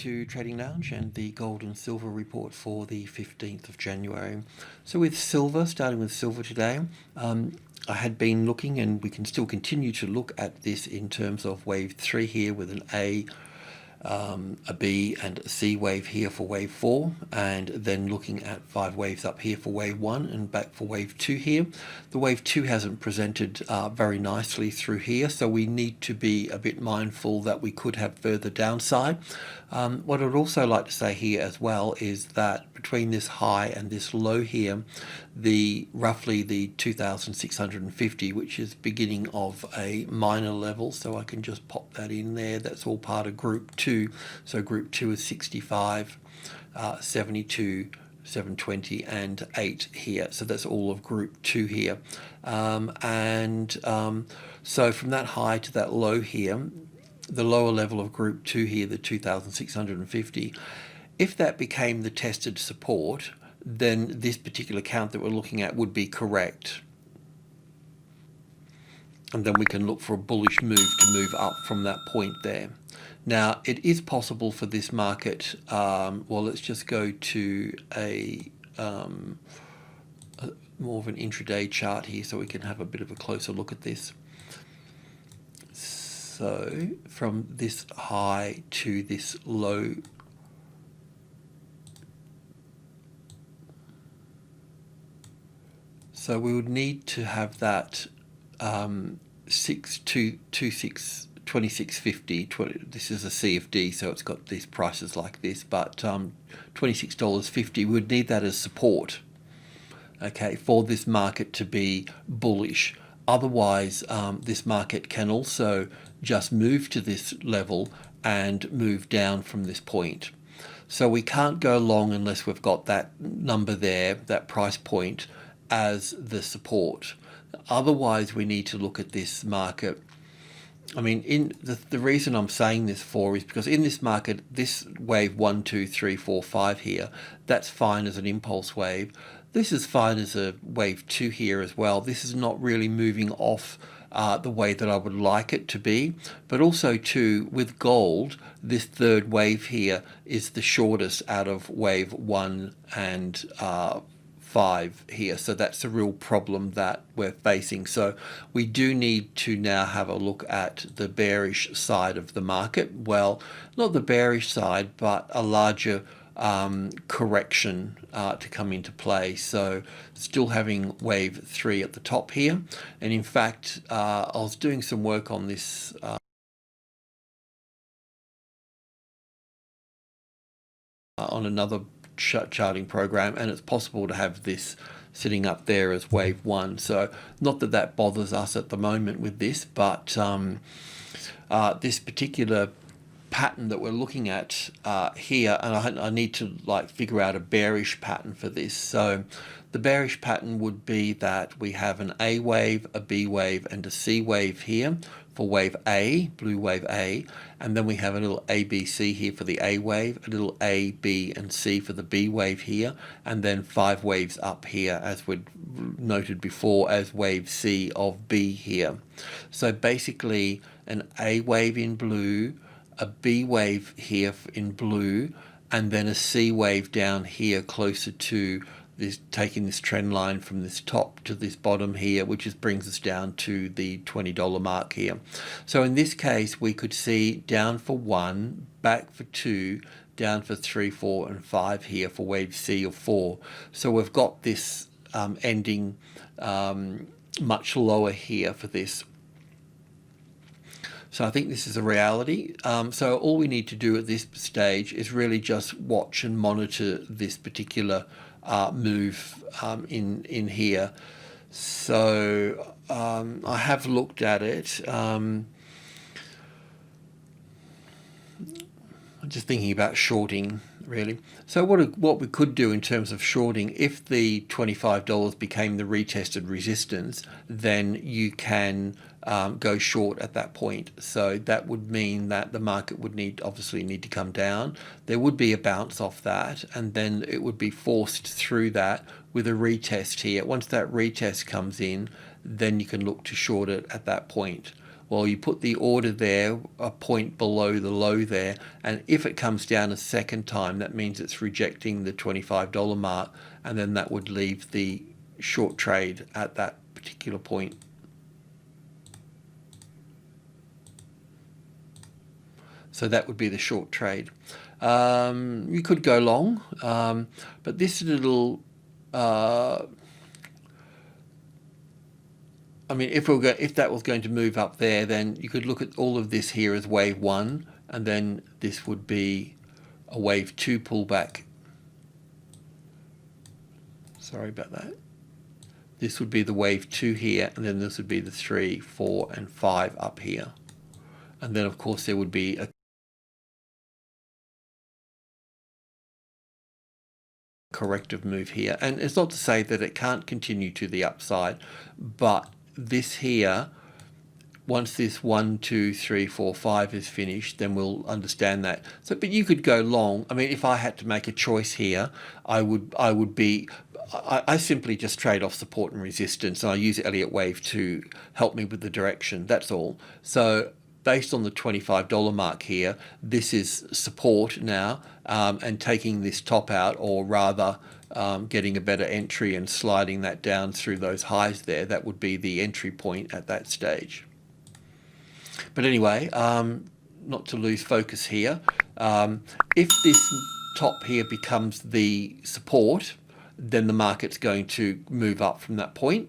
to Trading Lounge and the gold and silver report for the 15th of January. So with silver, starting with silver today, I had been looking, and we can still continue to look at this in terms of wave 3 here with an A, a B and a C wave here for wave 4, and then looking at 5 waves up here for wave 1 and back for wave 2 here. The wave 2 hasn't presented very nicely through here, so we need to be a bit mindful that we could have further downside. What I'd also like to say here as well is that between this high and this low here, roughly the 2,650, which is beginning of a minor level, so I can just pop that in there. That's all part of group 2. So group 2 is 65, 72, 720 and 8 here. So that's all of group 2 here. So from that high to that low here, the lower level of group 2 here, the 2,650, if that became the tested support, then this particular count that we're looking at would be correct. And then we can look for a bullish move to move up from that point there. Now, it is possible for this market, well, let's just go to a more of an intraday chart here so we can have a bit of a closer look at this. So from this high to this low, so we would need to have that 2650. This is a CFD, so it's got these prices like this, but $26.50, we would need that as support, okay, for this market to be bullish. Otherwise, this market can also just move to this level and move down from this point. So we can't go long unless we've got that number there, that price point, as the support. Otherwise, we need to look at this market. I mean, the reason I'm saying this for is because in this market, this wave 1, 2, 3, 4, 5 here, that's fine as an impulse wave. This is fine as a wave 2 here as well. This is not really moving off the way that I would like it to be. But also too, with gold, this third wave here is the shortest out of wave 1 and 5 here. So that's a real problem that we're facing. So we do need to now have a look at the bearish side of the market. Well, not the bearish side, but a larger correction to come into play. So still having wave 3 at the top here. And in fact, I was doing some work on this on another charting program, and it's possible to have this sitting up there as wave 1. So not that that bothers us at the moment with this, but this particular pattern that we're looking at here, and I need to figure out a bearish pattern for this. So the bearish pattern would be that we have an A wave, a B wave and a C wave here for wave A, blue wave A, and then we have a little ABC here for the A wave, a little A, B and C for the B wave here, and then 5 waves up here as we'd noted before as wave C of B here. So basically an A wave in blue, a B wave here in blue, and then a C wave down here closer to this, taking this trend line from this top to this bottom here, which brings us down to the $20 mark here. So in this case, we could see down for 1, back for 2, down for 3, 4, and 5 here for wave C of 4. So we've got this ending much lower here for this. So I think this is a reality. So all we need to do at this stage is really just watch and monitor this particular move in here. So I have looked at it. I'm just thinking about shorting, really. So what we could do in terms of shorting, if the $25 became the retested resistance, then you can go short at that point. So that would mean that the market would obviously need to come down. There would be a bounce off that, and then it would be forced through that with a retest here. Once that retest comes in, then you can look to short it at that point. Well, you put the order there, a point below the low there, and if it comes down a second time, that means it's rejecting the $25 mark, and then that would leave the short trade at that particular point. So that would be the short trade. You could go long, but this little, I mean, if that was going to move up there, then you could look at all of this here as wave 1, and then this would be a wave 2 pullback. Sorry about that. This would be the wave 2 here, and then this would be the 3, 4, and 5 up here. And then, of course, there would be a corrective move here. And it's not to say that it can't continue to the upside, but this here, once this 1, 2, 3, 4, 5 is finished, then we'll understand that. So, but you could go long. I mean, if I had to make a choice here, I simply just trade off support and resistance, and I use Elliott Wave to help me with the direction. That's all. So based on the $25 mark here, this is support now, and taking this top out, or rather getting a better entry and sliding that down through those highs there, that would be the entry point at that stage. But anyway, not to lose focus here, if this top here becomes the support, then the market's going to move up from that point.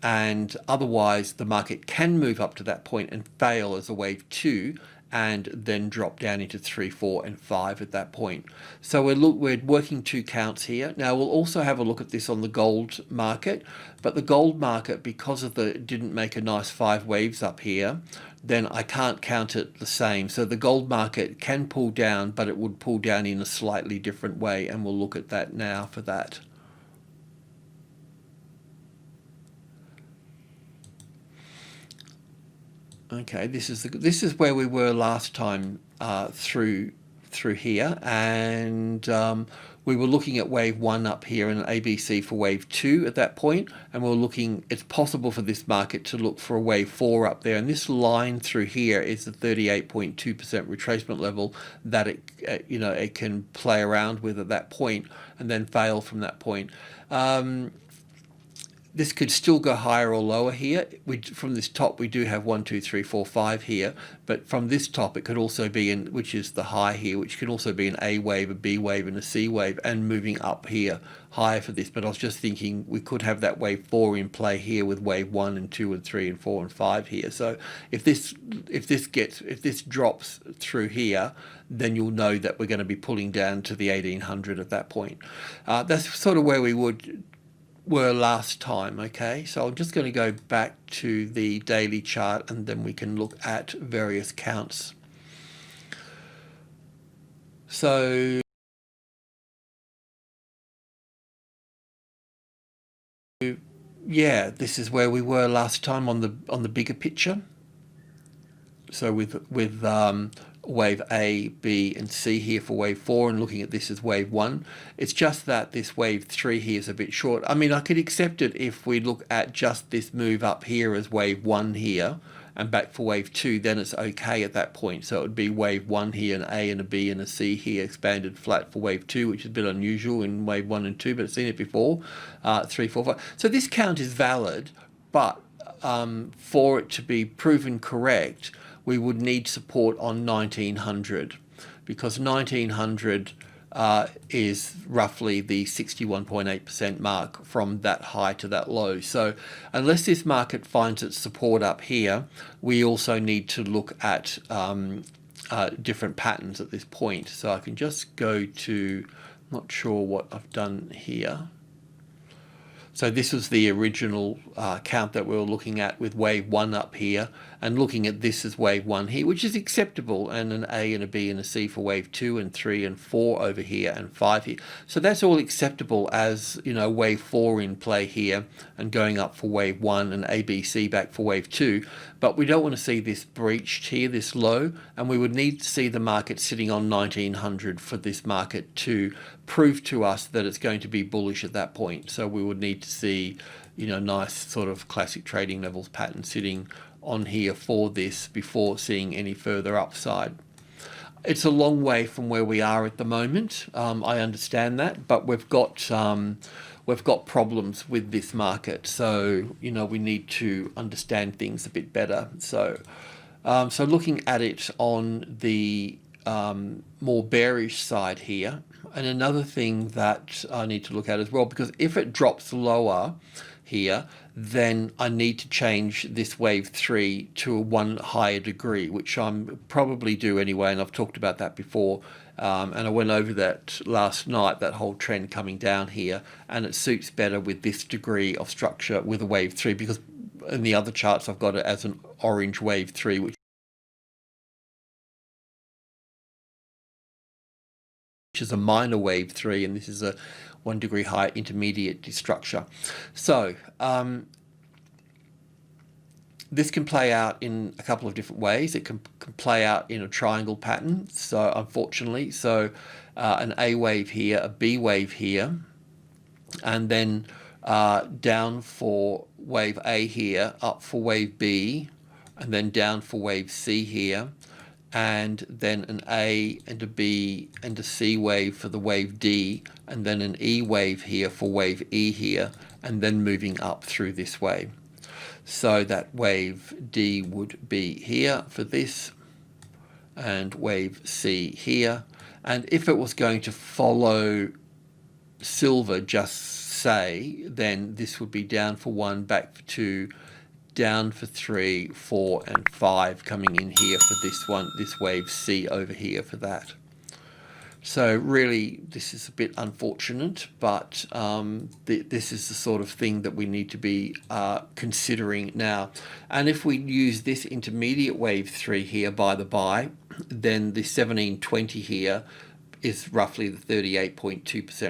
And otherwise the market can move up to that point and fail as a wave 2, and then drop down into 3, 4, and 5 at that point. So we're working 2 counts here. Now we'll also have a look at this on the gold market, but the gold market, because of it didn't make a nice 5 waves up here, then I can't count it the same. So the gold market can pull down, but it would pull down in a slightly different way, and we'll look at that now for that. Okay, this is where we were last time through here, and we were looking at wave 1 up here and ABC for wave 2 at that point, and we're looking, it's possible for this market to look for a wave 4 up there, and this line through here is the 38.2% retracement level that it can play around with at that point and then fail from that point. This could still go higher or lower here. From this top, we do have 1, 2, 3, 4, 5 here, but from this top, it could also be which is the high here, which can also be an A wave, a B wave, and a C wave, and moving up here higher for this. But I was just thinking we could have that wave 4 in play here with wave 1 and 2 and 3 and 4 and 5 here. So if this drops through here, then you'll know that we're going to be pulling down to the 1800 at that point. That's sort of where we were last time. Okay, so I'm just going to go back to the daily chart, and then we can look at various counts. So yeah, this is where we were last time on the bigger picture. So with wave A, B, and C here for wave 4, and looking at this as wave 1. It's just that this wave 3 here is a bit short. I mean, I could accept it if we look at just this move up here as wave 1 here and back for wave 2, then it's okay at that point. So it would be wave 1 here, an A and a B and a C here, expanded flat for wave 2, which is a bit unusual in wave 1 and 2, but I've seen it before, 3, 4, 5. So this count is valid, but for it to be proven correct, we would need support on 1900, because 1900 is roughly the 61.8% mark from that high to that low. So unless this market finds its support up here, we also need to look at different patterns at this point. So I can just go to, not sure what I've done here. So this was the original count that we were looking at with wave 1 up here, and looking at this as wave 1 here, which is acceptable, and an A and a B and a C for wave 2 and 3 and 4 over here and 5 here. So that's all acceptable as, you know, wave 4 in play here and going up for wave 1 and A, B, C back for wave 2. But we don't want to see this breached here, this low, and we would need to see the market sitting on 1900 for this market to prove to us that it's going to be bullish at that point. So we would need to see, you know, nice sort of classic trading levels pattern sitting on here for this before seeing any further upside. It's a long way from where we are at the moment. I understand that, but we've got problems with this market. So, you know, we need to understand things a bit better. So, so looking at it on the more bearish side here, and another thing that I need to look at as well, because if it drops lower here, then I need to change this wave 3 to a one higher degree, which I'm probably do anyway, and I've talked about that before, and I went over that last night, that whole trend coming down here, and it suits better with this degree of structure with a wave 3, because in the other charts I've got it as an orange wave 3, which is a minor wave 3, and this is a 1 degree higher intermediate structure. So this can play out in a couple of different ways. It can play out in a triangle pattern, so unfortunately, so an A wave here, a B wave here, and then down for wave A here, up for wave B, and then down for wave C here, and then an A and a B and a C wave for the wave D, and then an E wave here for wave E here, and then moving up through this way. So that wave D would be here for this, and wave C here. And if it was going to follow silver, just say, then this would be down for 1, back for 2, down for 3, 4, and 5 coming in here for this one, this wave C over here for that. So really, this is a bit unfortunate, but this is the sort of thing that we need to be considering now. And if we use this intermediate wave 3 here, by the by, then the 1720 here is roughly the 38.2%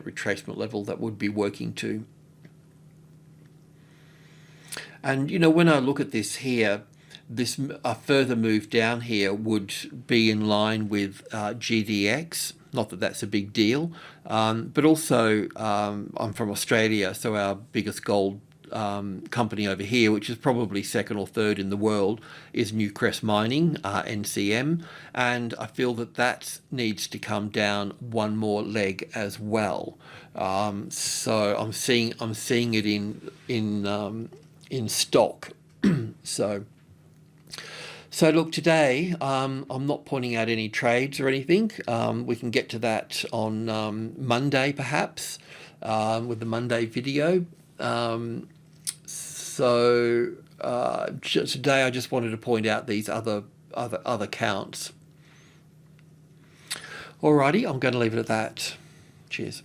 retracement level that would be working to. And, you know, when I look at this here, this further move down here would be in line with GDX. Not that that's a big deal, but also I'm from Australia, so our biggest gold company over here, which is probably second or third in the world, is Newcrest Mining, NCM, and I feel that that needs to come down one more leg as well. So I'm seeing it in stock. So look, today I'm not pointing out any trades or anything. We can get to that on Monday perhaps, with the Monday video. So today I just wanted to point out these other counts. Alrighty, I'm going to leave it at that. Cheers.